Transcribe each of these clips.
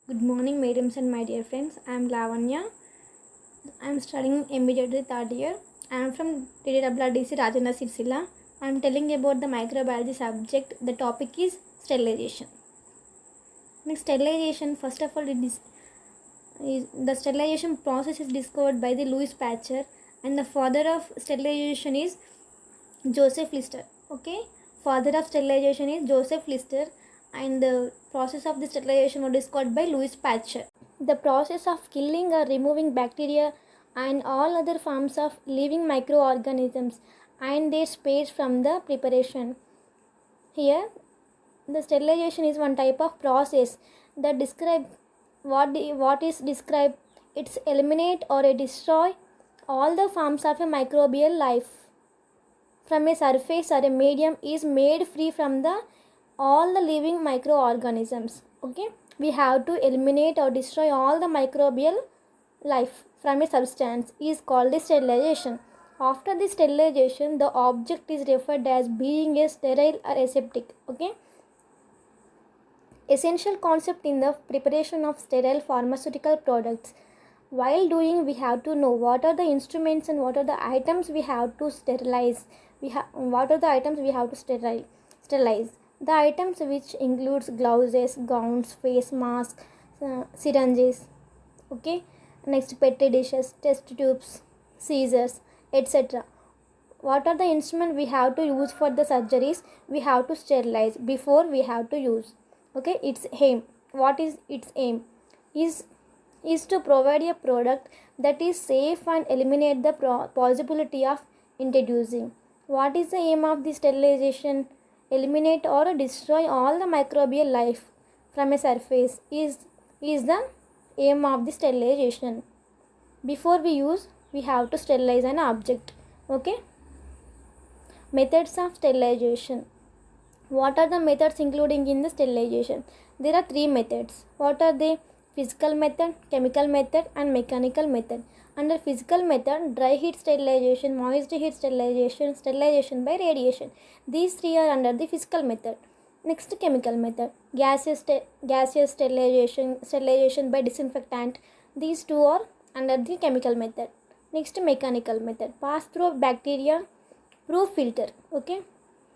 Good morning, madams and my dear friends. I am Lavanya. I am studying immediately third year. I am from TDWRDC Rajendra Sirsila. I am telling about the microbiology subject. The topic is sterilization. Next, sterilization. First of all, the sterilization process is discovered by the Louis Pasteur, and the father of sterilization is Joseph Lister. Okay, father of sterilization is Joseph Lister, and the process of the sterilization was discovered by Louis Pasteur. The process of killing or removing bacteria and all other forms of living microorganisms and their space from the preparation. Here, the sterilization is one type of process that describe what is described. It's eliminate or destroy all the forms of a microbial life from a surface or a medium is made free from the all the living microorganisms. Okay, we have to eliminate or destroy all the microbial life from a substance is called the sterilization. After the sterilization, the object is referred as being a sterile or aseptic. Okay, essential concept in the preparation of sterile pharmaceutical products. While doing, we have to know what are the instruments and what are the items we have to sterilize. What are the items we have to sterilize. The items which includes gloves, gowns, face masks, syringes. Okay, next petri dishes, test tubes, scissors, etc. What are the instruments we have to use for the surgeries? We have to sterilize before we have to use. Okay, its aim. What is its aim? Is to provide a product that is safe and eliminate the possibility of introducing. What is the aim of the sterilization? Eliminate or destroy all the microbial life from a surface is the aim of the sterilization. Before we use, we have to sterilize an object. Okay, methods of sterilization. What are the methods including in the sterilization? There are three methods. What are they? Physical method, chemical method and mechanical method. Under physical method, dry heat sterilization, moist heat sterilization, sterilization by radiation. These three are under the physical method. Next, chemical method, gaseous sterilization by disinfectant. These two are under the chemical method. Next, mechanical method, pass through bacteria proof filter. Okay,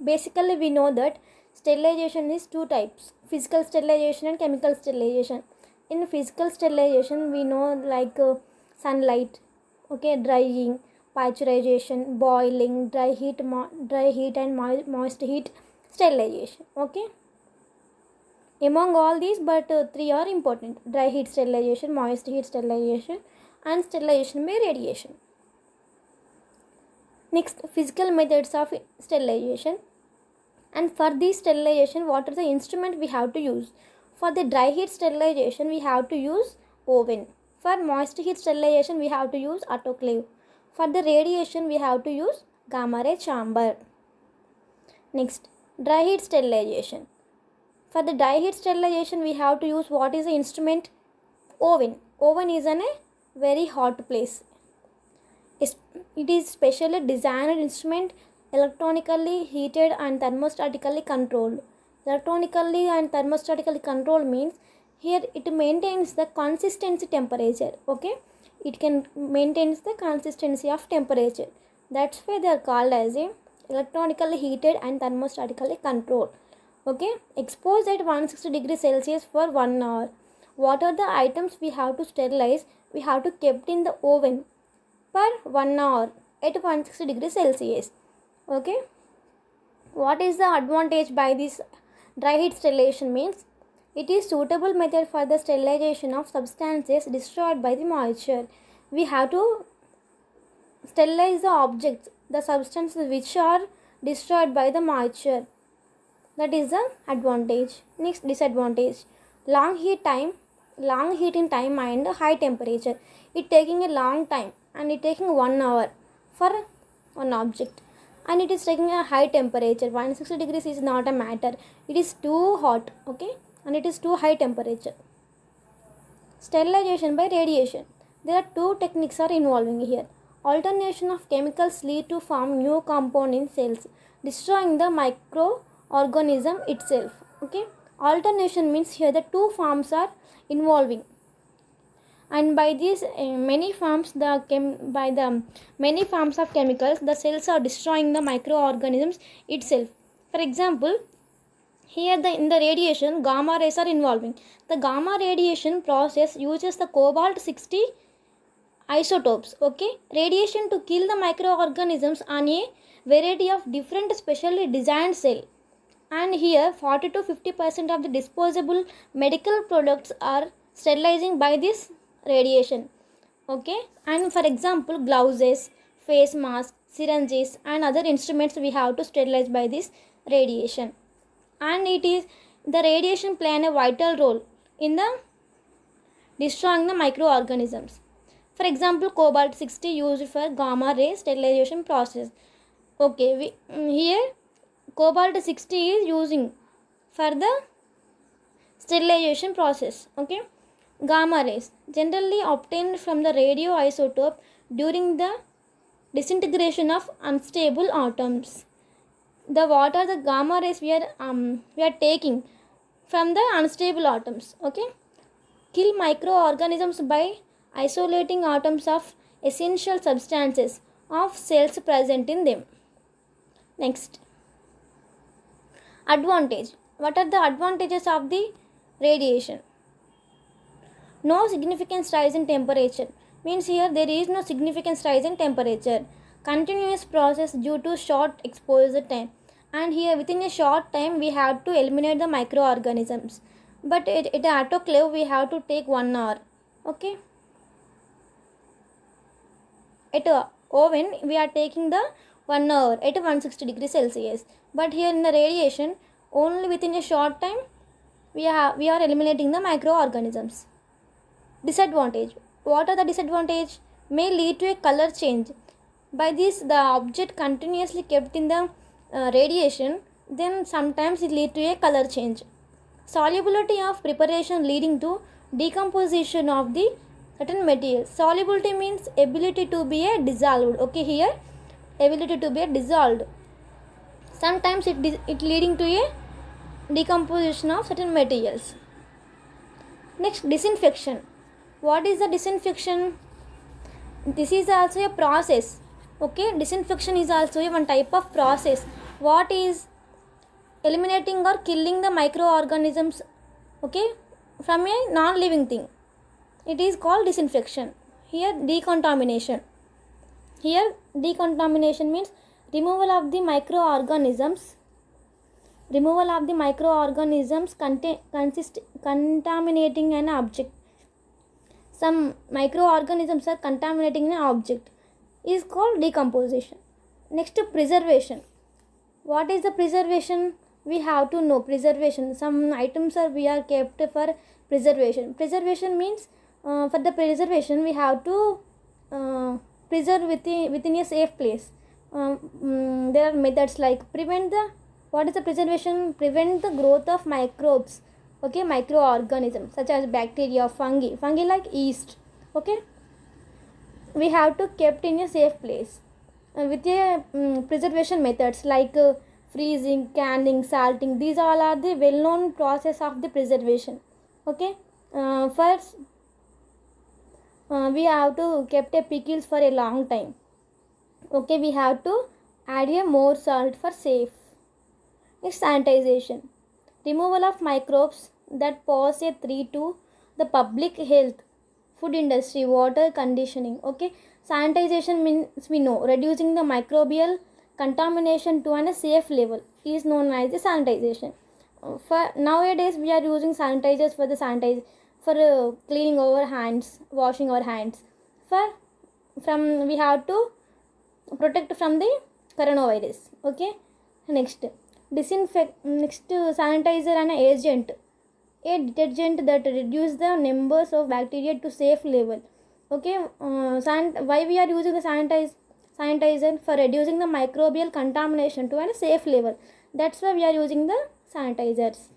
basically we know that sterilization is two types, physical sterilization and chemical sterilization. In physical sterilization, we know like sunlight, okay, drying, pasteurization, boiling, dry heat and moist heat sterilization. Okay, among all these, but three are important: dry heat sterilization, moist heat sterilization and sterilization by radiation. Next, physical methods of sterilization. And for this sterilization, what are the instruments we have to use? For the dry heat sterilization, we have to use oven. For moist heat sterilization, we have to use autoclave. For the radiation, we have to use gamma ray chamber. Next, dry heat sterilization. For the dry heat sterilization, we have to use what is the instrument? Oven. Oven is a very hot place. It is specially designed instrument, electronically heated and thermostatically controlled. Electronically and thermostatically controlled means here it maintains the consistency temperature. Okay, it can maintains the consistency of temperature. That's why they are called as a electronically heated and thermostatically controlled. Okay, exposed at 160 degrees Celsius for 1 hour. What are the items we have to sterilize? We have to kept in the oven for 1 hour at 160 degrees Celsius. Okay, what is the advantage by this dry heat sterilization means? It is suitable method for the sterilization of substances destroyed by the moisture. We have to sterilize the objects, the substances which are destroyed by the moisture. That is the advantage. Next, disadvantage, long heating time and high temperature. It taking a long time and it taking 1 hour for one object, and it is taking a high temperature. 160 degrees is not a matter, it is too hot. Okay, and it is too high temperature. Sterilization by radiation. There are two techniques are involving here. Alternation of chemicals lead to form new compound in cells, destroying the microorganism itself. Okay, Alternation means here the two forms are involving, and by these by the many forms of chemicals, the cells are destroying the microorganisms itself. For example, here in the radiation, gamma rays are involving. The gamma radiation process uses the cobalt 60 isotopes, okay, radiation to kill the microorganisms on a variety of different specially designed cell. And here 40 to 50% of the disposable medical products are sterilizing by this radiation, okay. And for example, gloves, face masks, syringes and other instruments we have to sterilize by this radiation. And it is the radiation playing a vital role in the destroying the microorganisms. For example, cobalt 60 used for gamma ray sterilization process, okay. Here cobalt 60 is using for the sterilization process, okay. Gamma rays generally obtained from the radioisotope during the disintegration of unstable atoms. What are the gamma rays we are taking from the unstable atoms, okay. Kill microorganisms by isolating atoms of essential substances of cells present in them. Next, advantage. What are the advantages of the radiation? No significant rise in temperature, means here there is no significant rise in temperature. Continuous process due to short exposure time, and here within a short time we have to eliminate the microorganisms, but at autoclave we have to take 1 hour, okay. At a oven we are taking the 1 hour at 160 degrees Celsius, but here in the radiation only within a short time we are eliminating the microorganisms. Disadvantage. What are the disadvantage? May lead to a color change. By this the object continuously kept in the radiation, then sometimes it lead to a color change. Solubility of preparation leading to decomposition of the certain materials. Solubility means ability to be a dissolved, okay. Here ability to be a dissolved. Sometimes it leading to a decomposition of certain materials. Next, disinfection. What is the disinfection? This is also a process, okay. Disinfection is also one type of process. What is eliminating or killing the microorganisms, okay, from a non-living thing. It is called disinfection. Here decontamination. Here decontamination means removal of the microorganisms contaminating an object. Some microorganisms are contaminating an object is called decomposition. Next, preservation. What is the preservation? We have to know preservation. Some items we are kept for preservation. Preservation means for the preservation we have to preserve within a safe place. There are methods like what is the preservation? Prevent the growth of microbes, okay, microorganisms such as bacteria, fungi like yeast, okay. We have to kept in a safe place with a preservation methods like freezing, canning, salting. These all are the well-known process of the preservation, okay. First we have to kept a pickles for a long time, okay. We have to add a more salt for safe. Next, sanitization. Removal of microbes that pose a threat to the public health, food industry, water conditioning, okay. Sanitization means we know reducing the microbial contamination to a safe level is known as the sanitization. For nowadays we are using sanitizers for cleaning our hands, washing our hands. We have to protect from the coronavirus, okay. Next, sanitizer and agent, a detergent that reduce the numbers of bacteria to safe level, okay. Why we are using the sanitizer? For reducing the microbial contamination to a safe level. That's why we are using the sanitizers.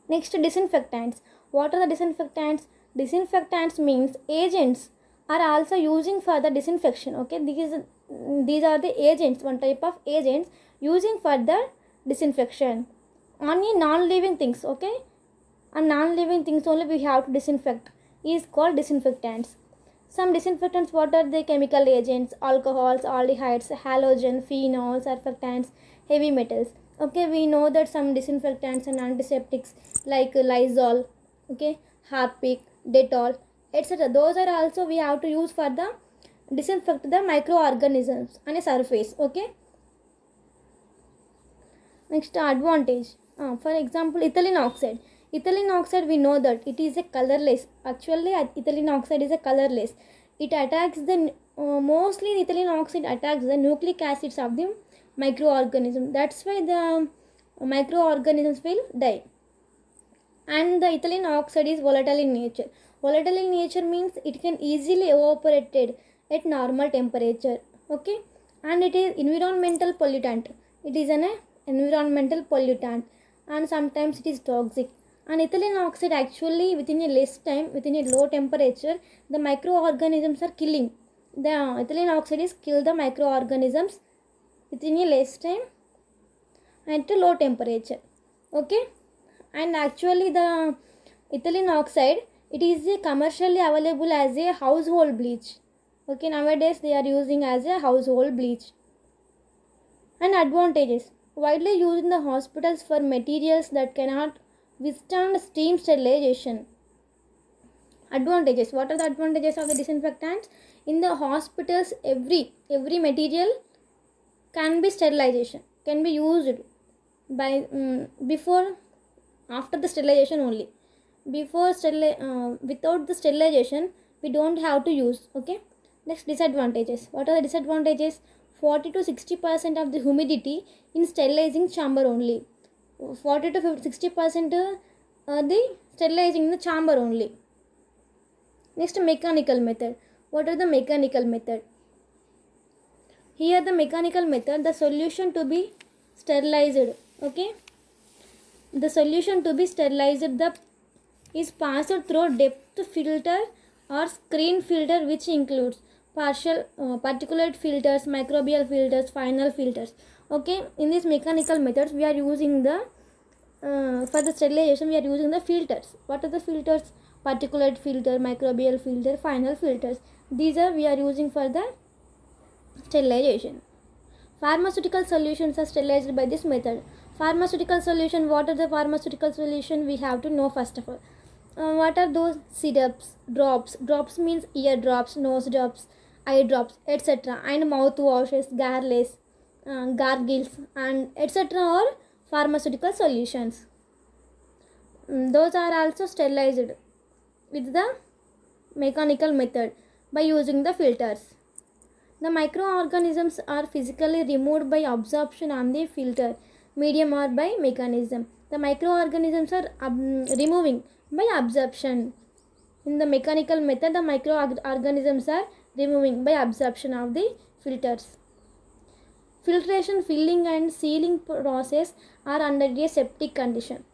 Next, disinfectants. What are the disinfectants? Disinfectants means agents are also using for the disinfection, okay. These are the agents, one type of agents using for the disinfection, on a non-living things, okay, and non-living things only we have to disinfect is called disinfectants. Some disinfectants, what are the chemical agents? Alcohols, aldehydes, halogen, phenols, surfactants, heavy metals. Okay, we know that some disinfectants and antiseptics like Lysol, okay, Harpic, Dettol, etc. Those are also we have to use for the disinfect the microorganisms on a surface, okay. Next, advantage. For example, ethylene oxide. Ethylene oxide, we know that it is a colorless. Actually, ethylene oxide is a colorless. It attacks the mostly ethylene oxide attacks the nucleic acids of the microorganism. That's why the microorganisms will die. And the ethylene oxide is volatile in nature. Volatile in nature means it can easily evaporated at normal temperature. Okay, and it is environmental pollutant. It is an environmental pollutant, and sometimes it is toxic. And ethylene oxide actually within a less time, within a low temperature, the microorganisms are killing. The ethylene oxide is kill the microorganisms within a less time at a low temperature. Okay, and actually the ethylene oxide, it is commercially available as a household bleach. Okay, nowadays they are using as a household bleach. And advantages, widely used in the hospitals for materials that cannot withstand steam sterilization. Advantages, what are the advantages of the disinfectants? In the hospitals, every material can be sterilization, can be used by before, after the sterilization only. Before without the sterilization we don't have to use. Okay, next, disadvantages. What are the disadvantages? 40 to 60% of the humidity in sterilizing chamber only. 40 to 60% the sterilizing in the chamber only. Next, mechanical method. What are the mechanical method? Here the mechanical method, the solution to be sterilized, okay, the solution to be sterilized is passed through depth filter or screen filter, which includes particulate filters, microbial filters, final filters. Okay, in these mechanical methods we are using the for the sterilization we are using the filters. What are the filters? Particulate filter, microbial filter, final filters. These are we are using for the sterilization. Pharmaceutical solutions are sterilized by this method. Pharmaceutical solution, what are the pharmaceutical solution? We have to know first of all. What are those? Syrups, drops. Drops means ear drops, nose drops, eye drops, etc. And mouth washes, gargles, and etc. are pharmaceutical solutions. Those are also sterilized with the mechanical method by using the filters. The microorganisms are physically removed by absorption on the filter medium or by mechanism. The microorganisms are removing by absorption. In the mechanical method, the microorganisms are removing by absorption of the filters. Filtration, filling and sealing process are under a septic condition.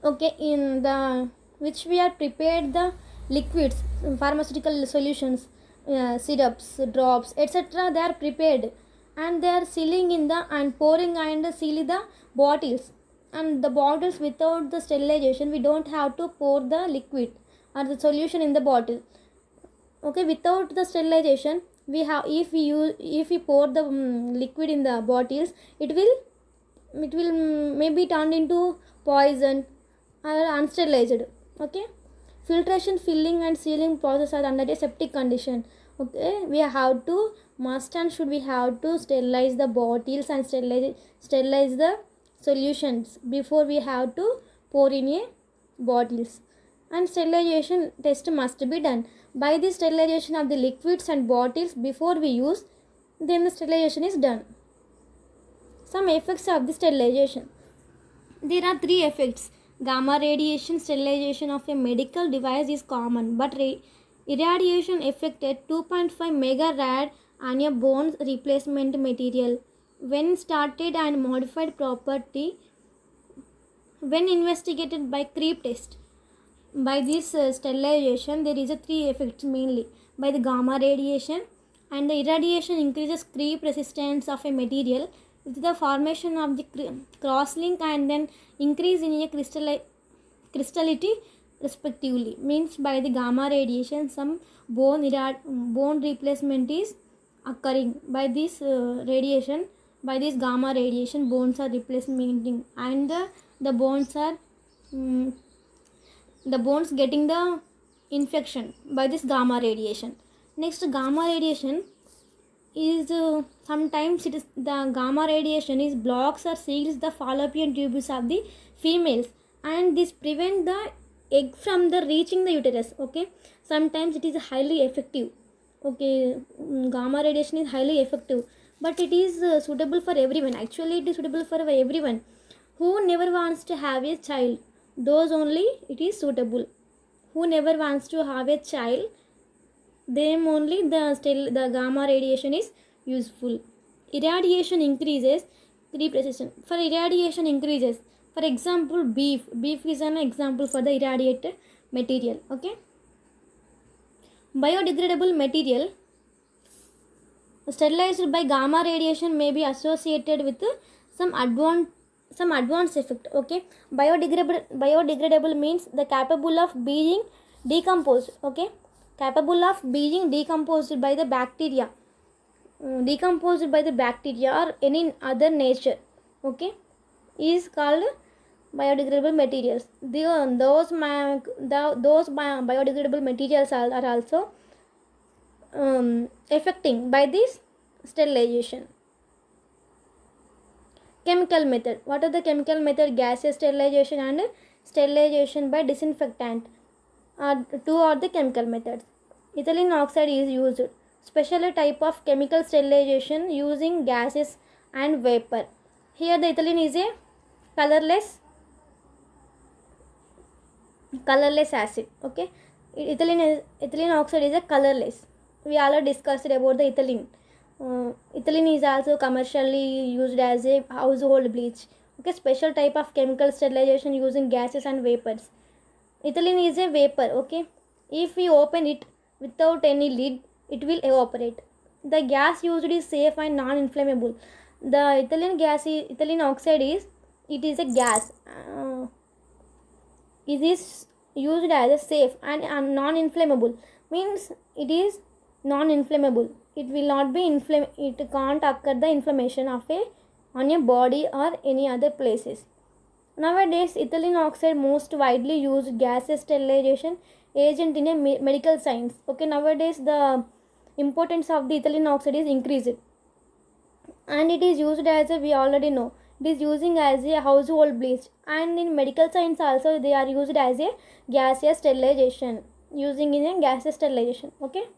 Okay, in the which we are prepared the liquids, pharmaceutical solutions, syrups, drops, etc. They are prepared and they are sealing in the and pouring and sealing the bottles. And the bottles, without the sterilization we don't have to pour the liquid or the solution in the bottle. Okay, without the sterilization we have, if we pour the liquid in the bottles, it will maybe turn into poison or unsterilized. Okay, filtration, filling and sealing process are under a septic condition. Okay, we have to must and should we have to sterilize the bottles and sterilize the solutions before we have to pour in a bottles. And sterilization test must be done. By the sterilization of the liquids and bottles before we use, then the sterilization is done. Some effects of the sterilization. There are 3 effects. Gamma radiation sterilization of a medical device is common, but irradiation effect at 2.5 megarad on a bone replacement material, when started and modified property, when investigated by creep test. By this sterilization, there is a 3 effects mainly. By the gamma radiation, and the irradiation increases creep resistance of a material with the formation of the cross-link and then increase in a crystallity respectively. Means by the gamma radiation some bone replacement is occurring. By this radiation, by this gamma radiation, bones are replacing and the bones are the bones getting the infection by this gamma radiation. Next, gamma radiation is sometimes it is the gamma radiation is blocks or seals the fallopian tubes of the females, and this prevent the egg from the reaching the uterus. Okay, sometimes it is highly effective. Okay, gamma radiation is highly effective, but it is suitable for everyone. Actually, it is suitable for everyone who never wants to have a child. Those only it is suitable. Who never wants to have a child, them only the gamma radiation is useful. Irradiation increases reprecision. For irradiation increases, for example, beef is an example for the irradiated material. Okay, biodegradable material sterilized by gamma radiation may be associated with some advanced effect. Okay, biodegradable means the capable of being decomposed. Okay, capable of being decomposed by the bacteria, or any other nature. Okay, is called biodegradable materials. Those biodegradable materials are also affecting by this sterilization. Chemical method. What are the chemical method? Gaseous sterilization and sterilization by disinfectant. Two are the chemical methods. Ethylene oxide is used. Special type of chemical sterilization using gases and vapor. Here the ethylene is a colorless acid. Okay, ethylene oxide is a colorless. We already discussed about the ethylene. Ethylene is also commercially used as a household bleach. Okay, special type of chemical sterilization using gases and vapors. Ethylene is a vapor. Okay, if we open it without any lid, it will evaporate. The gas used is safe and non-inflammable. The ethylene oxide is a gas. It is used as a safe and non-inflammable. Means it is non-inflammable. It will not be it can't occur the inflammation on your body or any other places. Nowadays, ethylene oxide most widely used gaseous sterilization agent in a medical science. Okay, nowadays the importance of the ethylene oxide is increased, and it is used as we already know, it is using as a household bleach, and in medical science also they are used as a gaseous sterilization, using in a gaseous sterilization. Okay,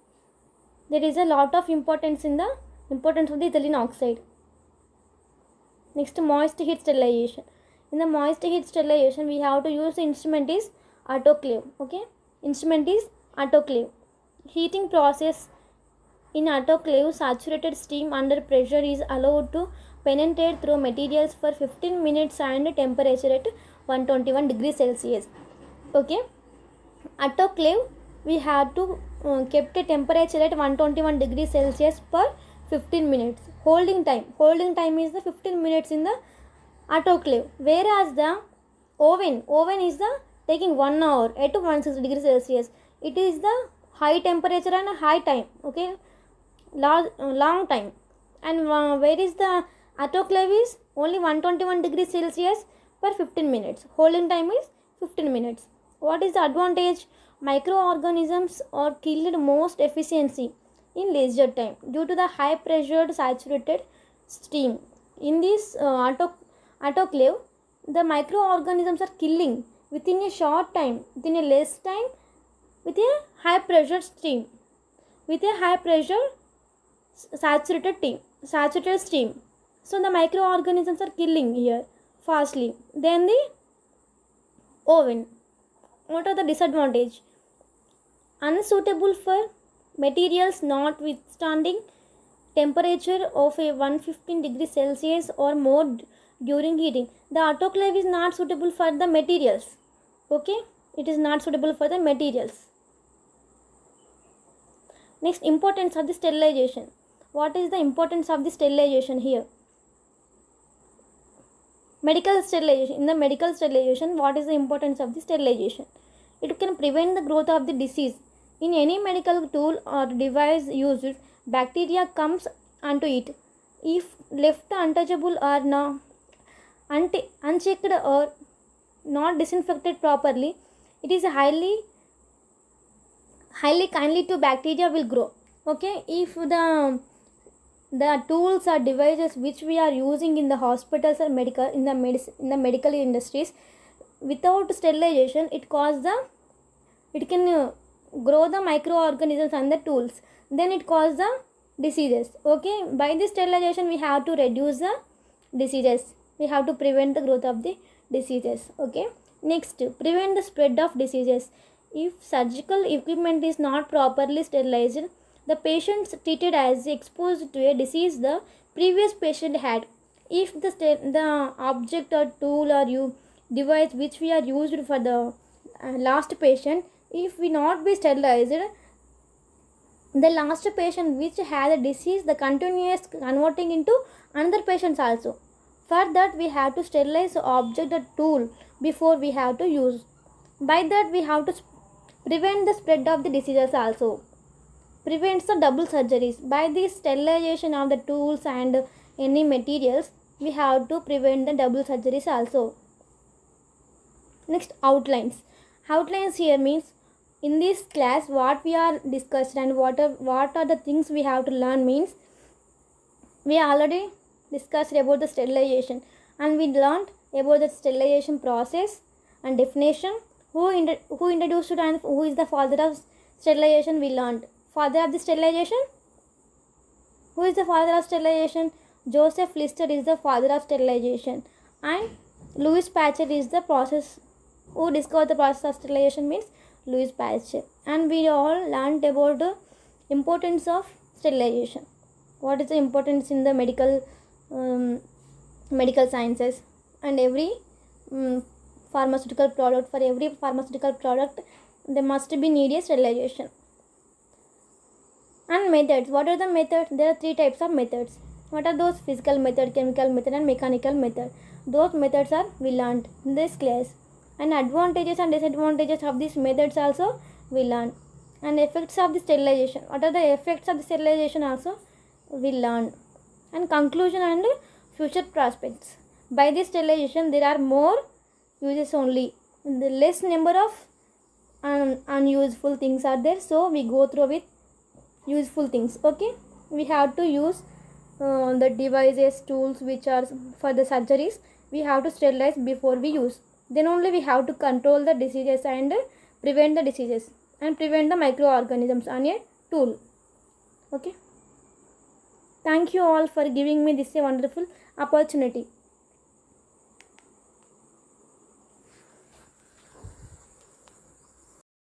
there is a lot of importance of the ethylene oxide. Next, moist heat sterilization. In the moist heat sterilization, we have to use the instrument is autoclave. Okay, instrument is autoclave. Heating process in autoclave, saturated steam under pressure is allowed to penetrate through materials for 15 minutes and temperature at 121 degrees Celsius. Okay, autoclave we have to kept a temperature at 121 degrees Celsius for 15 minutes. Holding time is the 15 minutes in the autoclave, whereas the oven is the taking 1 hour at 160 degrees Celsius. It is the high temperature and high time. Okay, long time. And where is the autoclave is only 121 degrees Celsius for 15 minutes. Holding time is 15 minutes. What is the advantage? Microorganisms are killed most efficiency in leisure time due to the high pressured saturated steam. In this autoclave, the microorganisms are killing within a short time, within a less time, with a high pressure steam, with a high pressure saturated steam. So the microorganisms are killing here fastly. Then the oven. What are the disadvantage? Unsuitable for materials not withstanding temperature of a 115 degrees Celsius or more during heating. The autoclave is not suitable for the materials. Okay, it is not suitable for the materials. Next, importance of the sterilization. What is the importance of the sterilization here? Medical sterilization. In the medical sterilization, what is the importance of the sterilization? It can prevent the growth of the disease. In any medical tool or device used, bacteria comes onto it. If left untouchable or unchecked or not disinfected properly, it is highly kindly to bacteria will grow. Okay, if the tools or devices which we are using in the hospitals or medical in the medical industries, without sterilization, it can grow the microorganisms and the tools, then it causes the diseases. Okay, by this sterilization we have to reduce the diseases, we have to prevent the growth of the diseases. Okay, next, prevent the spread of diseases. If surgical equipment is not properly sterilized, the patients treated as exposed to a disease the previous patient had. If the object or tool or device which we are used for the last patient, if we not be sterilized, the last patient which had a disease, the continuous converting into another patients also. For that we have to sterilize the object or tool before we have to use. By that we have to prevent the spread of the diseases also. Prevents the double surgeries. By this sterilization of the tools and any materials, we have to prevent the double surgeries also. Next, outlines. Outlines here means in this class what we are discussed and what are the things we have to learn means, we already discussed about the sterilization and we learned about the sterilization process and definition, who introduced it and who is the father of sterilization. We learned father of the sterilization. Who is the father of sterilization? Joseph Lister is the father of sterilization, and Louis Pasteur is the process who discovered the process of sterilization means Louis Pasteur. And we all learned about the importance of sterilization. What is the importance in the medical sciences, and every pharmaceutical product, for every pharmaceutical product there must be needed sterilization. And methods. What are the methods? There are three types of methods. What are those? Physical method, chemical method and mechanical method. Those methods are we learned in this class. And advantages and disadvantages of these methods also we learn. And effects of the sterilization. What are the effects of the sterilization also we learn. And conclusion and future prospects. By this sterilization there are more uses only. The less number of unuseful things are there. So we go through with useful things. Okay, we have to use the devices, tools which are for the surgeries. We have to sterilize before we use. Then only we have to control the diseases and prevent the diseases and prevent the microorganisms on a tool. Okay, thank you all for giving me this a wonderful opportunity.